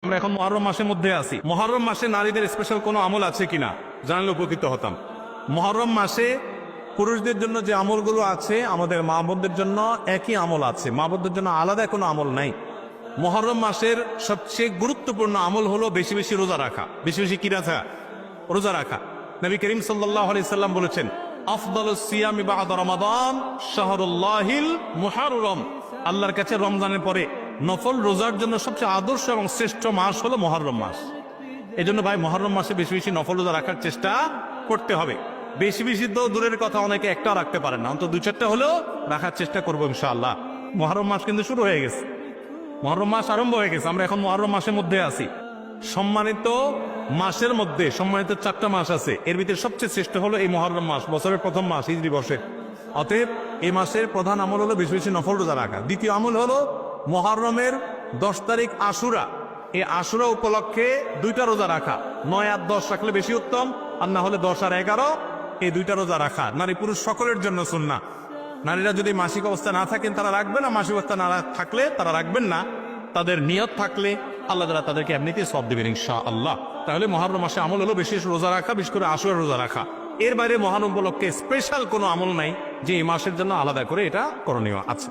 আমরা এখন মুহররম মাসের মধ্যে আছি। মুহররম মাসে নারীদের স্পেশাল কোনো আমল আছে কিনা জানলে উপকৃত হতাম। মুহররম মাসে পুরুষদের জন্য যে আমলগুলো আছে আমাদের মা বোনদের জন্য একই আমল আছে, মা বোনদের জন্য আলাদা কোনো আমল নাই। মুহররম মাসের সবচেয়ে গুরুত্বপূর্ণ আমল হলো বেশি বেশি রোজা রাখা। বেশি বেশি কি রাখা? রোজা রাখা। নবী করিম সাল্লাল্লাহু আলাইহি সাল্লাম বলেছেন, আফদালুস সিয়ামি বা'দা রমাদান শাহরুল্লাহিল মুহররম। আল্লাহর কাছে রমজানের পরে নফল রোজার জন্য সবচেয়ে আদর্শ এবং শ্রেষ্ঠ মাস হলো মুহররম মাস। এই জন্য ভাই মুহররম মাসে বেশি বেশি নফল রোজা রাখার চেষ্টা করতে হবে। বেশি বেশি তো দূরের কথা, অনেকে একটা রাখতে পারেন না, অন্তত 2-4টা হলেও রাখার চেষ্টা করবো ইনশাআল্লাহ। মুহররম মাস কিন্তু শুরু হয়ে গেছে, মুহররম মাস আরম্ভ হয়ে গেছে। আমরা এখন মুহররম মাসের মধ্যে আছি। সম্মানিত মাসের মধ্যে সম্মানিত 4টা মাস আছে, এর ভিতরে সবচেয়ে শ্রেষ্ঠ হলো এই মুহররম মাস, বছরের প্রথম মাস, হিজরি বর্ষে। অতএব এই মাসের প্রধান আমল হলো বেশি বেশি নফল রোজা রাখা। দ্বিতীয় আমল হলো মুহররমের 10 তারিখ আশুরা, এই আশুরা উপলক্ষে 2টা রোজা রাখা। 9 আর 10 রাখলে বেশি উত্তম, আর না হলে 10 আর 11 এই 2টা রোজা রাখা নারী পুরুষ সকলের জন্য সুন্নাহ। নারীরা যদি মাসিক অবস্থা না থাকেন তারা রাখবেন না, মাসিক অবস্থা না থাকলে তারা রাখবেন না। তাদের নিয়ত থাকলে আল্লাহ তাআলা তাদেরকে এমনিতেই সওয়াব দিবেন ইনশাআল্লাহ। তাহলে মুহররম মাসে আমল হলো বেশি রোজা রাখা, বিশেষ করে আশুরা রোজা রাখা। এর বাইরে মহান উপলক্ষে স্পেশাল কোনো আমল নাই যে এই মাসের জন্য আলাদা করে এটা করণীয় আছে।